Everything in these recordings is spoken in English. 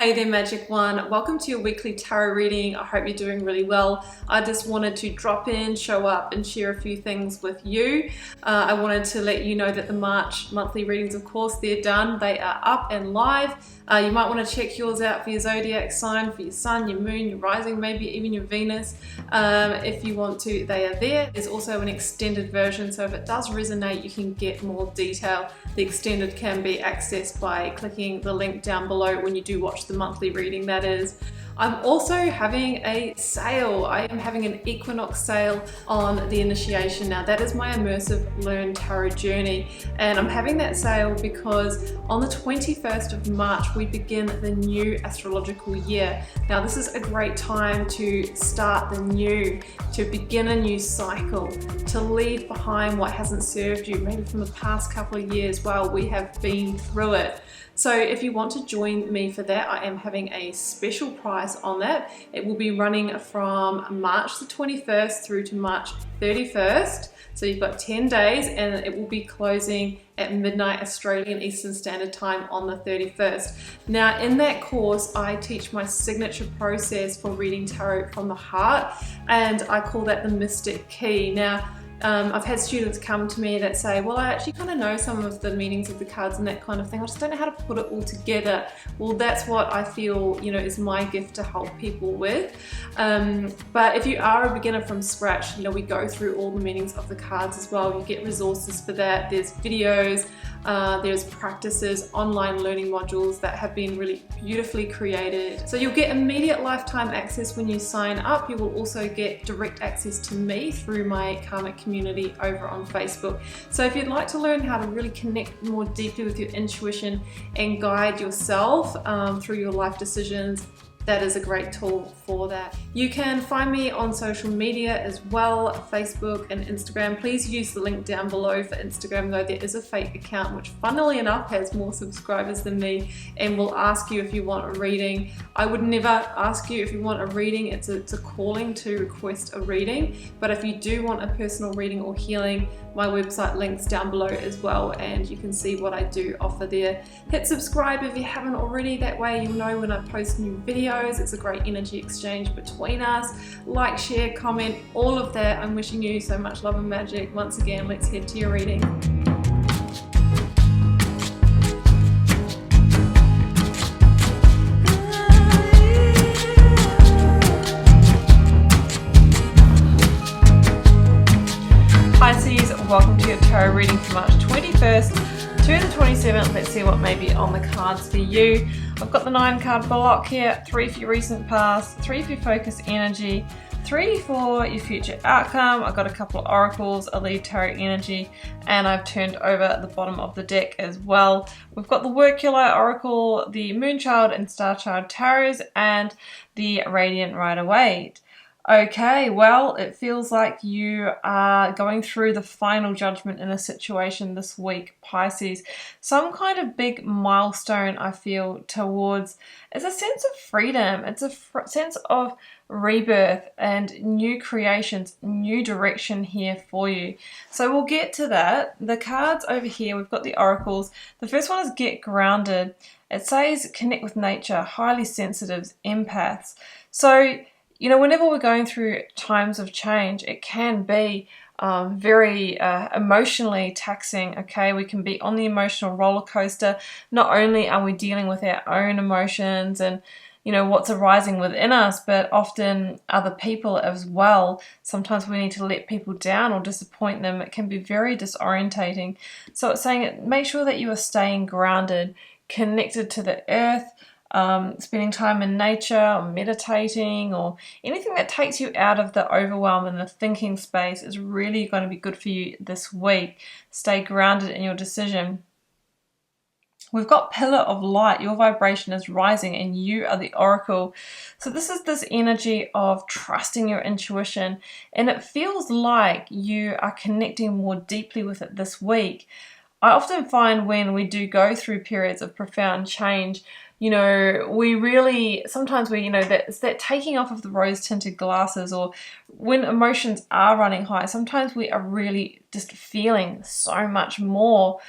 Hey there, Magic One. Welcome to your weekly tarot reading. I hope you're doing really well. I just wanted to drop in, show up, and share a few things with you. I wanted to let you know that the March monthly readings, of course, they're done. They are up and live. You might want to check yours out for your zodiac sign, for your sun, your moon, your rising, maybe even your Venus. If you want to, they are there. There's also an extended version, so if it does resonate, you can get more detail. The extended can be accessed by clicking the link down below when you do watch the monthly reading, that is. I'm also having a sale. I am having an equinox sale on the initiation. Now that is my immersive learn tarot journey, and I'm having that sale because on the 21st of March we begin the new astrological year. Now this is a great time to start the new, to begin a new cycle, to leave behind what hasn't served you, maybe from the past couple of years while we have been through it. So if you want to join me for that, I am having a special price on that. It will be running from March the 21st through to March 31st. So you've got 10 days, and it will be closing at midnight Australian Eastern Standard Time on the 31st. Now in that course, I teach my signature process for reading tarot from the heart, and I call that the Mystic Key. Now, I've had students come to me that say, well, I actually kind of know some of the meanings of the cards and that kind of thing. I just don't know how to put it all together. Well, that's what I feel, is my gift to help people with. But if you are a beginner from scratch, we go through all the meanings of the cards as well. You get resources for that. There's videos, there's practices, online learning modules that have been really beautifully created. So you'll get immediate lifetime access when you sign up. You will also get direct access to me through my karmic community over on Facebook. So if you'd like to learn how to really connect more deeply with your intuition and guide yourself through your life decisions, that is a great tool for that. You can find me on social media as well, Facebook and Instagram. Please use the link down below for Instagram, though there is a fake account which funnily enough has more subscribers than me and will ask you if you want a reading. I would never ask you if you want a reading. It's a calling to request a reading, but if you do want a personal reading or healing, my website links down below as well, and you can see what I do offer there. Hit subscribe if you haven't already, that way you'll know when I post new videos. It's a great energy exchange between us. Like, share, comment, all of that. I'm wishing you so much love and magic. Once again, let's head to your reading. Pisces, welcome to your tarot reading for March 21st to the 27th. Let's see what may be on the cards for you. I've got the 9 card block here, 3 for your recent past, 3 for your focus energy, 3 for your future outcome. I've got a couple of oracles, a lead tarot energy, and I've turned over the bottom of the deck as well. We've got the Workula oracle, the Moonchild and Starchild tarots, and the Radiant Rider-Waite. Okay, well, it feels like you are going through the final judgment in a situation this week, Pisces. Some kind of big milestone, I feel, towards is a sense of freedom. It's a sense of rebirth and new creations, new direction here for you. So we'll get to that. The cards over here, we've got the oracles. The first one is Get Grounded. It says connect with nature, highly sensitives, empaths. So whenever we're going through times of change, it can be very emotionally taxing, okay? We can be on the emotional roller coaster. Not only are we dealing with our own emotions and, what's arising within us, but often other people as well. Sometimes we need to let people down or disappoint them. It can be very disorientating. So it's saying make sure that you are staying grounded, connected to the earth, spending time in nature or meditating or anything that takes you out of the overwhelm and the thinking space is really going to be good for you this week. Stay grounded in your decision. We've got Pillar of Light. Your vibration is rising and you are the oracle. So this is this energy of trusting your intuition, and it feels like you are connecting more deeply with it this week. I often find when we do go through periods of profound change, you know, we really, sometimes we, you know, it's that taking off of the rose-tinted glasses, or when emotions are running high, sometimes we are really just feeling so much more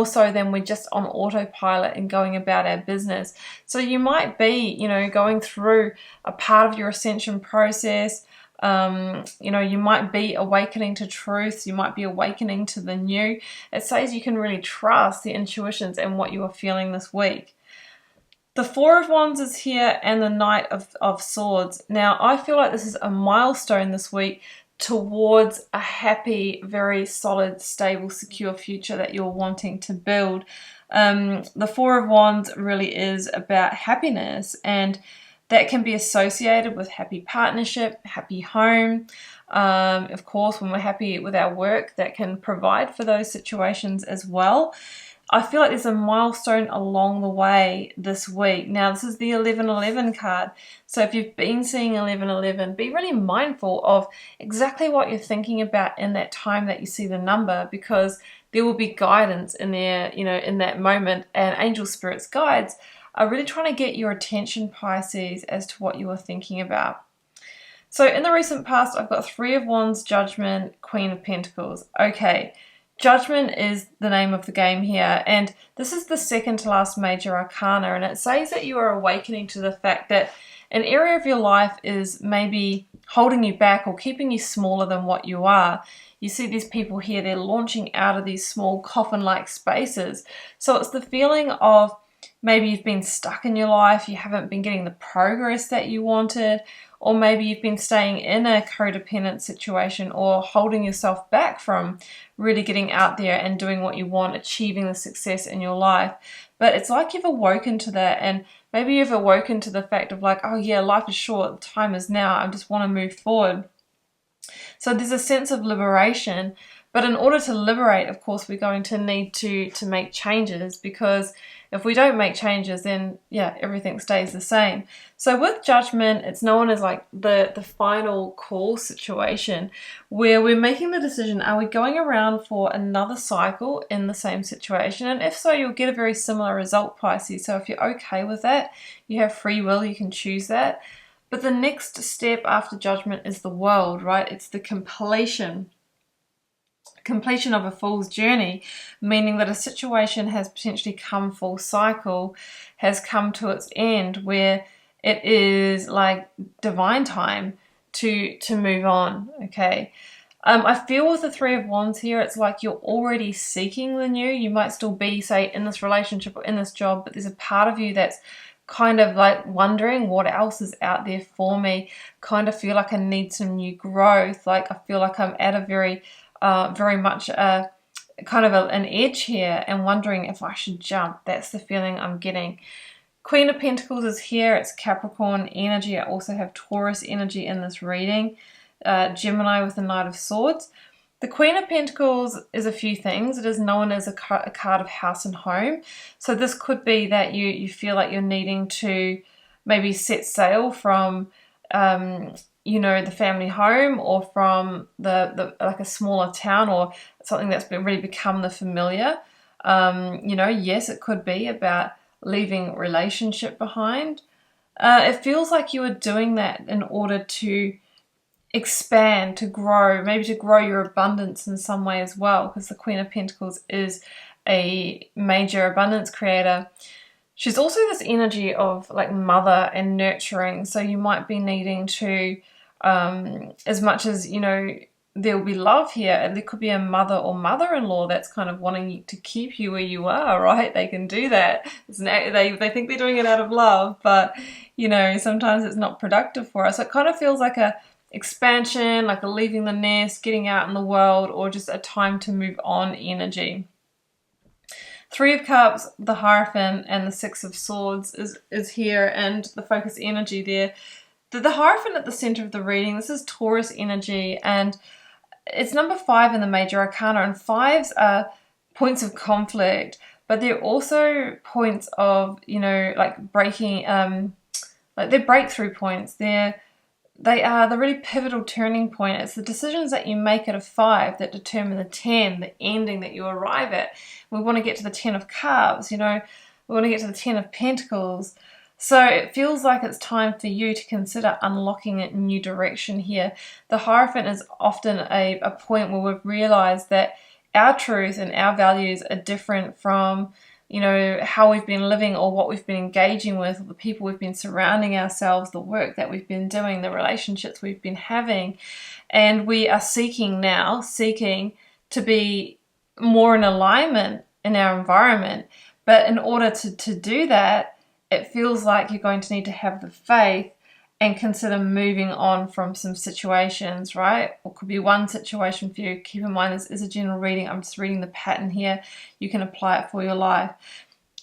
so than we're just on autopilot and going about our business. So you might be, you know, going through a part of your ascension process. You know, you might be awakening to truths, you might be awakening to the new. It says you can really trust the intuitions and what you are feeling this week. The Four of Wands is here, and the Knight of Swords. Now, I feel like this is a milestone this week towards a happy, very solid, stable, secure future that you're wanting to build. The Four of Wands really is about happiness, and that can be associated with happy partnership, happy home. Of course, when we're happy with our work, that can provide for those situations as well. I feel like there's a milestone along the way this week. Now, this is the 1111 card. So if you've been seeing 1111, be really mindful of exactly what you're thinking about in that time that you see the number, because there will be guidance in there, you know, in that moment. And angel spirits guides are really trying to get your attention, Pisces, as to what you are thinking about. So in the recent past, I've got Three of Wands, Judgment, Queen of Pentacles. Okay. Judgment is the name of the game here, and this is the second to last major arcana, and it says that you are awakening to the fact that an area of your life is maybe holding you back or keeping you smaller than what you are. You see these people here, they're launching out of these small coffin-like spaces. So it's the feeling of maybe you've been stuck in your life, you haven't been getting the progress that you wanted, or maybe you've been staying in a codependent situation or holding yourself back from really getting out there and doing what you want, achieving the success in your life. But it's like you've awoken to that, and maybe you've awoken to the fact of like, oh yeah, life is short, time is now, I just want to move forward. So there's a sense of liberation, but in order to liberate, of course, we're going to need to make changes, because if we don't make changes, then yeah, everything stays the same. So with Judgment, it's known as like the final call situation, where we're making the decision, are we going around for another cycle in the same situation? And if so, you'll get a very similar result, Pisces. So if you're okay with that, you have free will, you can choose that. But the next step after Judgment is the World, right? It's the completion of a fool's journey, meaning that a situation has potentially come full cycle, has come to its end, where it is like divine time to move on. Okay. I feel with the Three of Wands here, it's like you're already seeking the new. You might still be, say, in this relationship or in this job, but there's a part of you that's kind of like wondering what else is out there for me. Kind of feel like I need some new growth. Like I feel like I'm at a very much a kind of an edge here and wondering if I should jump. That's the feeling I'm getting. Queen of Pentacles is here. It's Capricorn energy. I also have Taurus energy in this reading. Gemini with the Knight of Swords. The Queen of Pentacles is a few things. It is known as a card of house and home. So this could be that you feel like you're needing to maybe set sail from you know, the family home, or from the like a smaller town, or something that's really become the familiar. You know, yes, it could be about leaving relationship behind. It feels like you are doing that in order to expand, to grow, maybe to grow your abundance in some way as well, because the Queen of Pentacles is a major abundance creator. She's also this energy of like mother and nurturing. So you might be needing to, as much as, you know, there will be love here, and there could be a mother or mother-in-law that's kind of wanting to keep you where you are, right? They can do that. They think they're doing it out of love, but, you know, sometimes it's not productive for us. So it kind of feels like a expansion, like a leaving the nest, getting out in the world, or just a time to move on energy. Three of Cups, the Hierophant, and the Six of Swords is here, and the focus energy there. The Hierophant at the center of the reading, this is Taurus energy, and it's number 5 in the major arcana, and 5s are points of conflict, but they're also points of, you know, like breaking, like they're breakthrough points. They are the really pivotal turning point. It's the decisions that you make at a 5 that determine the 10, the ending that you arrive at. We want to get to the 10 of Cups, you know. we want to get to the Ten of Pentacles. So it feels like it's time for you to consider unlocking a new direction here. The Hierophant is often a point where we've realized that our truth and our values are different from, you know, how we've been living or what we've been engaging with, or the people we've been surrounding ourselves, the work that we've been doing, the relationships we've been having. And we are seeking to be more in alignment in our environment. But in order to do that, it feels like you're going to need to have the faith and consider moving on from some situations, right? Or could be one situation for you. Keep in mind, this is a general reading. I'm just reading the pattern here. You can apply it for your life.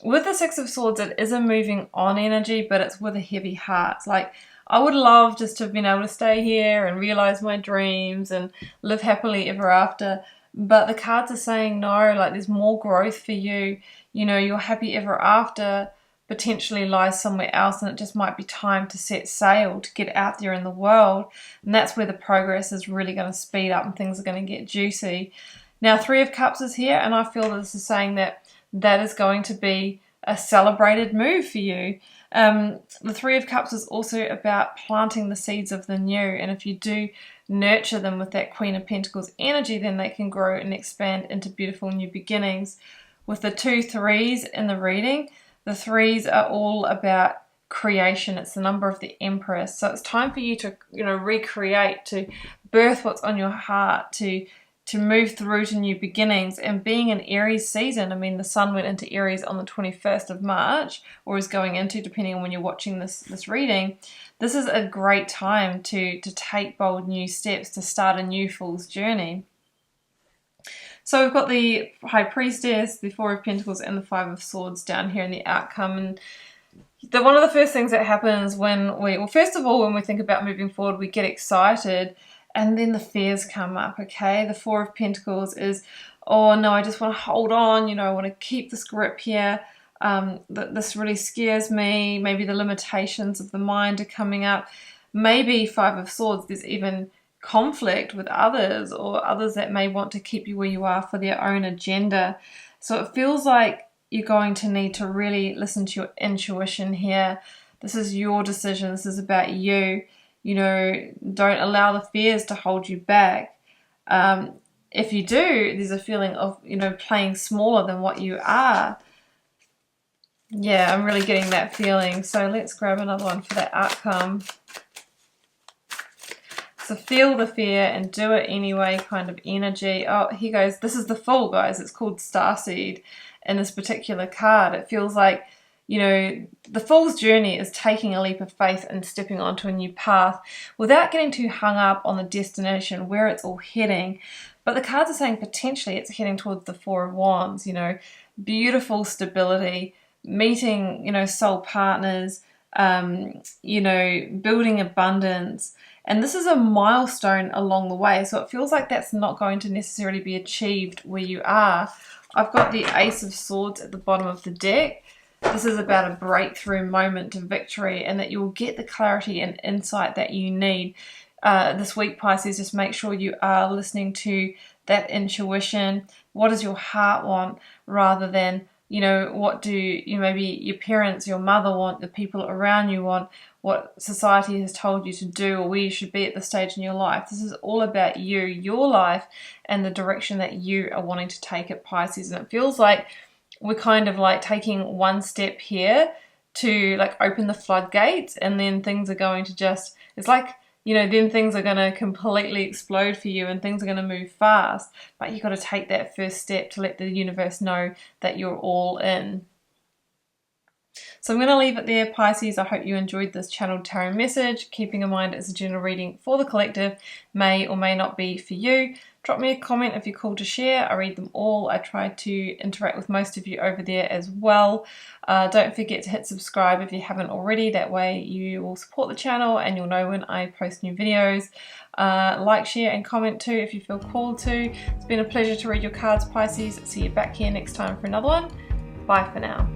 With the Six of Swords, it is a moving on energy, but it's with a heavy heart. It's like, I would love just to have been able to stay here and realize my dreams and live happily ever after. But the cards are saying no, like there's more growth for you. You know, your happy ever after potentially lies somewhere else, and it just might be time to set sail, to get out there in the world. And that's where the progress is really going to speed up and things are going to get juicy. Now, Three of Cups is here, and I feel this is saying that is going to be a celebrated move for you. The Three of Cups is also about planting the seeds of the new, and if you do nurture them with that Queen of Pentacles energy, then they can grow and expand into beautiful new beginnings. With the 2 threes in the reading, the threes are all about creation. It's the number of the Empress. So it's time for you to, you know, recreate, to birth what's on your heart, to move through to new beginnings. And being an Aries season, I mean, the sun went into Aries on the 21st of March, or is going into, depending on when you're watching this reading. This is a great time to take bold new steps, to start a new Fool's journey. So we've got the High Priestess, the Four of Pentacles, and the Five of Swords down here in the outcome. And one of the first things that happens when first of all, when we think about moving forward, we get excited, and then the fears come up, okay? The Four of Pentacles is, oh no, I just want to hold on, you know, I want to keep this grip here. This really scares me. Maybe the limitations of the mind are coming up. Maybe Five of Swords, there's even conflict with others, or others that may want to keep you where you are for their own agenda. So it feels like you're going to need to really listen to your intuition here. This is your decision. This is about you. You know, don't allow the fears to hold you back. If you do, there's a feeling of, you know, playing smaller than what you are. Yeah, I'm really getting that feeling. So let's grab another one for that outcome. So feel the fear and do it anyway kind of energy. Oh, here goes. This is the Fool, guys. It's called Starseed in this particular card. It feels like, you know, the Fool's journey is taking a leap of faith and stepping onto a new path without getting too hung up on the destination, where it's all heading. But the cards are saying potentially it's heading towards the Four of Wands, you know, beautiful stability, meeting, you know, soul partners, you know, building abundance. And this is a milestone along the way. So it feels like that's not going to necessarily be achieved where you are. I've got the Ace of Swords at the bottom of the deck. This is about a breakthrough moment to victory, and that you'll get the clarity and insight that you need. This week, Pisces, just make sure you are listening to that intuition. What does your heart want, rather than, you know, what do you, maybe your parents, your mother want, the people around you want, what society has told you to do, or where you should be at this stage in your life. This is all about you, your life, and the direction that you are wanting to take it, Pisces. And it feels like we're kind of like taking one step here to like open the floodgates, and then things are going to just, it's like, you know, then things are going to completely explode for you and things are going to move fast. But you've got to take that first step to let the universe know that you're all in. So I'm going to leave it there, Pisces. I hope you enjoyed this channeled tarot message. Keeping in mind it's a general reading for the collective, may or may not be for you. Drop me a comment if you're called to share. I read them all. I try to interact with most of you over there as well. Don't forget to hit subscribe if you haven't already. That way you will support the channel and you'll know when I post new videos. Like, share and comment too if you feel called to. It's been a pleasure to read your cards, Pisces. See you back here next time for another one. Bye for now.